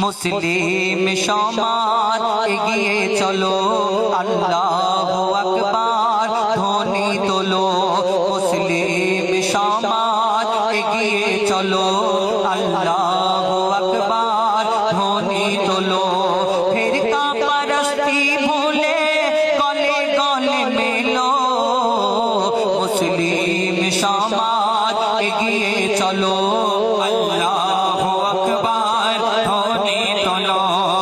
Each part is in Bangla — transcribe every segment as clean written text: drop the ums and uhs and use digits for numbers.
মুসলিম সমাজ এগিয়ে চলো, আল্লাহু আকবার ধ্বনি তোলো। মুসলিম সমাজ এগিয়ে চলো, আল্লাহু আকবার ধ্বনি তোলো। ফিরকা পরস্তি ভুলে গলে গলে মেলো, মুসলিম সমাজ এগিয়ে চলো, আল্লাহু আকবার ধ্বনি তোলো।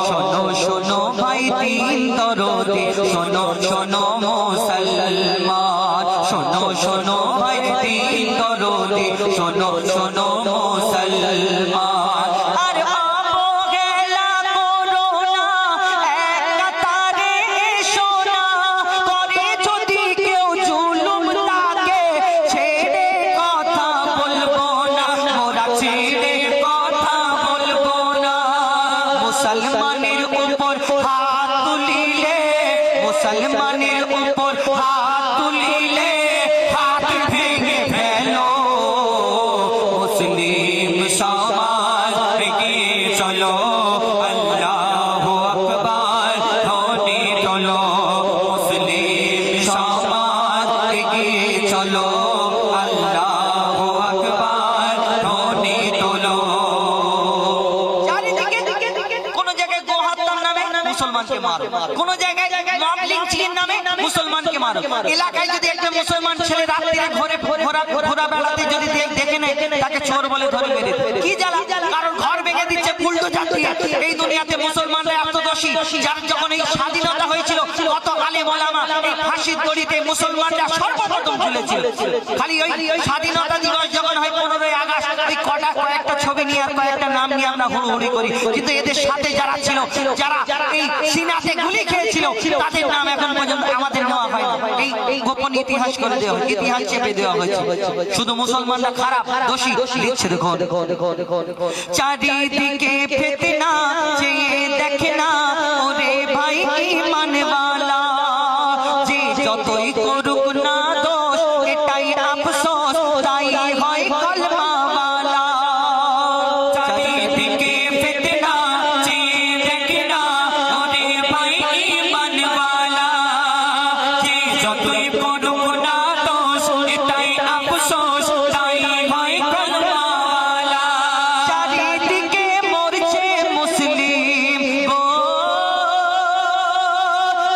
শোনো শোনো ভাই দিন দরদি, শোনো শোনো মুসলমান, শোনো শোনো ভাই দিন দরদি, শোনো শোনো মুসলমান। আর অবহেলা করো না, এক কাতারে এসো না, করে যদি কেউ জুলুম তাকে ছেড়ে কথা বলবো না, মোরা ছেড়ে কথা বলবো না। মুসলমানের উপর হাত তুলিলে, মুসলমানের উপর হাত তুলিলে হাত ভেঙে ফেলো। মুসলিম সমাজ এগিয়ে চলো, আল্লাহু আকবার ধ্বনি তোলো। মুসলিম সমাজ এগিয়ে চলো, আল্লাহু আকবার ধ্বনি তোলো। কোন জায়গায় গো হত্যার নামে মুসলমানকে মারো, কোন জায়গায় মব লিঞ্চিং নামে মুসলমানকে মারো। এলাকায় যদি একটা মুসলমান ছেলে রাত্রিরে ঘরে ঘোরা বেড়াতে যদি দেখে নেয়, তাকে চোর বলে ধরে মেরে দেয়। কি জ্বালা, কারণ ঘর ভেঙে দিচ্ছে বুলডোজার দিয়ে। এই দুনিয়াতে মুসলমানরা এত দোষী, যার যখন এই স্বাধীনতা হয়েছিল কত আলেম ওলামা এই ফাঁসির দড়িতে মুসলমানরা সর্বপ্রথম ঝুলেছিল। খালি ওই স্বাধীনতা দিবস যখন হয় 15ই আগস্ট, এই কয়েকটা ছবি নিয়ে আর কয়েকটা নাম নিয়ে আমরা হুড়োহুড়ি করি, কিন্তু এদের সাথে যারা ছিল, যারা এই সিনাতে গুলি খেয়েছিল, তাদের নাম এখন পর্যন্ত আমাদের নেওয়া হয় না। এই গোপন ইতিহাস করে দেওয়া হয়, ইতিহাস চেপে দেওয়া হয়েছে। শুধু মুসলমানরা খারাপ দোষী লিখছে। দেখো চারিদিকে ফিতনা, চেয়ে দেখে না ওরে ভাই ঈমানওয়ালা, যে যতই করুক না দোষ এটাই আফসোস, তাই হয় কলমাওয়ালা। চারিদিকে ফিতনা, চেয়ে দেখে না ওরে ভাই ঈমানওয়ালা, যে যতই করুক না দোষ এটাই আফসোস, তাই হয় কলমাওয়ালা। চারিদিকে মরছে মুসলিম গো,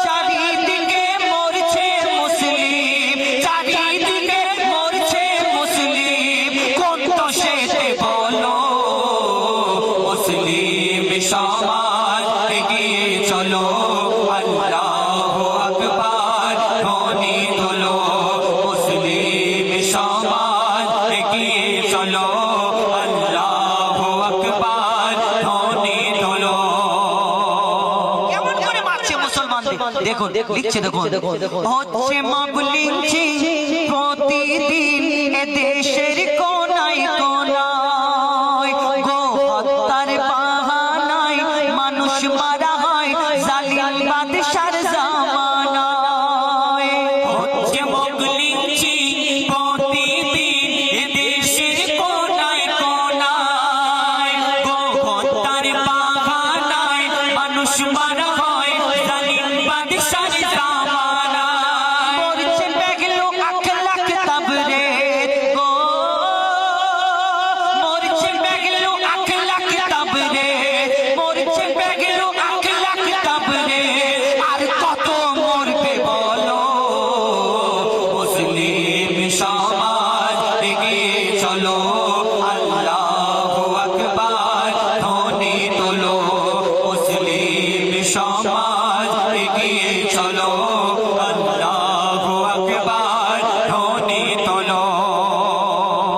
চারিদিকে মরছে মুসলিম, চারিদিকে মরছে মুসলিম, কোন দোষেতে বলো। মুসলিম সমাজ এগিয়ে চলো, আল্লাহু আকবার ধ্বনি তোলো। মুসলিম সমাজ এগিয়ে চলো, আল্লাহু আকবার ধ্বনি তোলো। কেমন করে মারছে মুসলমানদের দেখুন, লিখছে দেখুন। হচ্ছে মব লিঞ্চিং প্রতিদিন এ দেশের কোনায় কোনায়, গো হত্যার বাহানায় মানুষ মারা হয় জালিম বাদশার জামানায়। হচ্ছে মব লিঞ্চিং প্রতিদিন এ দেশের কোনায় কোনায়, গো হত্যার বাহানায় মানুষ মারা হয় জালিম বাদশার জামানায়। মরছে বেগলো আখলাক তাবরে গো, মরছে বেগলো আখলাক তাবরে, মরছে বেগলো আখলাক তাবরে, আর কত মরবে বলো। মুসলিম সমাজ এগিয়ে চলো, আল্লাহু আকবার ধ্বনি তোলো। মুসলিম সমাজ এগিয়ে চলো, আল্লাহু আকবার ধ্বনি তোলো।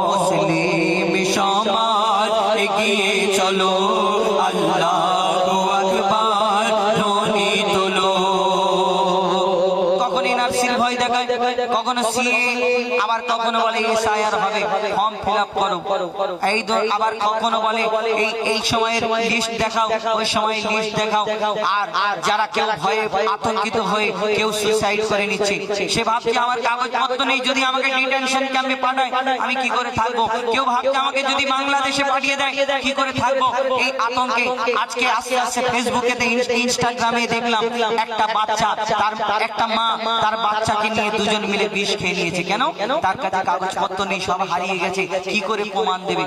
মুসলিম সমাজ এগিয়ে চলো, আল্লাহু আকবার ধ্বনি তোলো। কখনই নার্সির ভয় দেখায়, কখনো সিএ, আবার কখনো বলে এসআইআর হবে, ফর্ম ফিল আপ করো, এই আবার কখনো বলে এই সময়ের লিস্ট দেখাও, ওই সময়ের লিস্ট দেখাও। আর যারা কেউ ভয়ে আতঙ্কিত হয়ে কেউ সুসাইড করে নিচ্ছে, সে ভাবছে আমার কাগজপত্র নেই, যদি আমাকে ডিটেনশন ক্যাম্পে পাঠায় আমি কি করে থাকবো। কেউ ভাবছে আমাকে যদি বাংলাদেশে পাঠিয়ে দেয় কি করে থাকবো, এই আতঙ্কে। আজকে আস্তে আস্তে ফেসবুকে ইনস্টাগ্রামে দেখলাম একটা বাচ্চা, তার একটা মা তার বাচ্চাকে নিয়ে দুজন মিলে বিষ খেয়ে নিয়েছে। কেন? তার কাছে কাগজপত্র নেই, সব হারিয়ে গেছে, কি করে প্রমাণ দেবে।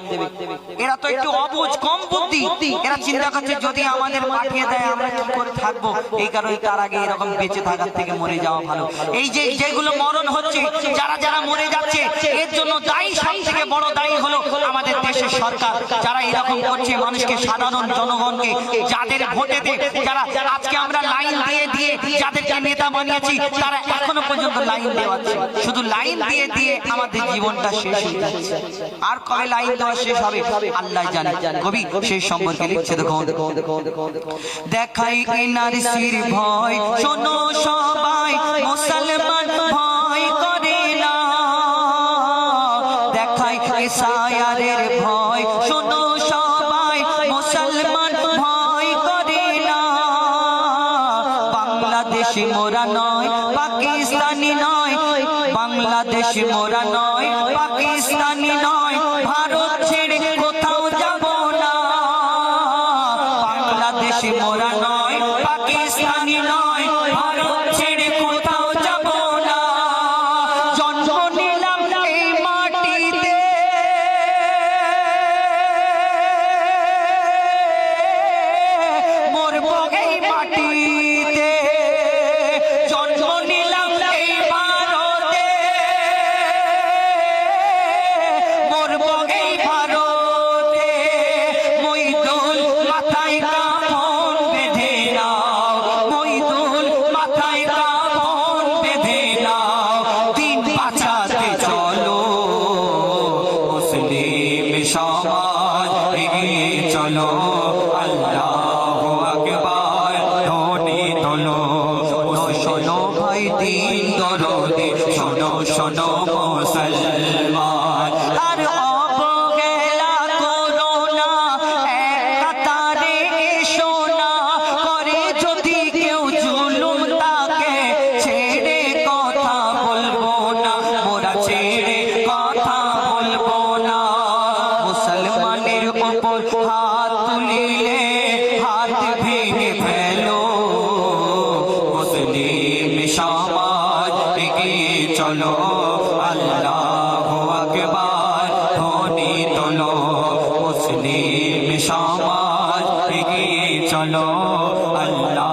এরা তো একটু অবুঝ, কম বুদ্ধি। এরা চিন্তা করছে যদি আমাদের পাঠিয়ে দেয় আমরা কি করে থাকবো, এই কারণে তার আগে এরকম বেঁচে থাকার থেকে মরে যাওয়া ভালো। এই যে যেগুলো মরণ হচ্ছে, যারা যারা মরে যাচ্ছে, এর জন্য দায়ী, সব থেকে বড় দায়ী হলো আমাদের দেশের সরকার, যারা এরকম করছে মানুষকে, সাধারণ জনগণকে, যাদের ভোটেতে, যারা আজকে আমরা লাইন দিয়ে দিয়ে যাদেরকে নেতা বানিয়েছি, তারা এখনো পর্যন্ত লাইন দেওয়াচ্ছে। শুধু লাইন দিয়ে দিয়ে আমাদের জীবনটা শেষ হয়ে যাচ্ছে। আর কবে লাইন দেওয়া শেষ হবে আল্লাহ জানে। কবি সেই সম্পর্কে লিখছে, দেখো, দেখাই এনআরসির ভয়, শোনো সবাই মুসলমান ভয় করে না। দেখাই এসআইআরের ভয়, শোনো সবাই মুসলমান ভয় করে না। বাংলাদেশ মোরা নয়, পাকিস্তানি নয়, বাংলাদেশ মোরা নয়, পাকিস্তানি নয়, ভারত ছেড়ে কোথাও যাব না। বাংলাদেশ মোরা নয়, পাকিস্তানি নয়, ভারত ছেড়ে কোথাও যাব না। জন্ম নিলাম এই মাটিতে, মরব এই মাটিতে। জন্ম নিলাম এই ভারতে, মরব এই ভারতে। মইদুল মাথায় কাফন বেঁধে নাও, মইদুল মাথায় কাফন বেঁধে নাও। দিন বাঁচাতে চলো মুসলিম সমাজ, এগিয়ে চলো আল্লাহু আকবার, ধ্বনি তোলো। শোনো ভাই দিন দরদে, শোনো শোনো মুসলমান। আর অবহেলা করো না, এক কাতারে এসো না। করে যদি কেউ জুলুম তাকে, ছেড়ে কথা বলবো না, মোরা ছেড়ে কথা বলবো না। মুসলমানের উপর হাত তুলিলে হাত ভেঙে ফেলো। মুসলিম সমাজ, এগিয়ে চলো আল্লাহু আকবার, ধ্বনি তোলো। মুসলিম সমাজ, এগিয়ে চলো আল্লাহ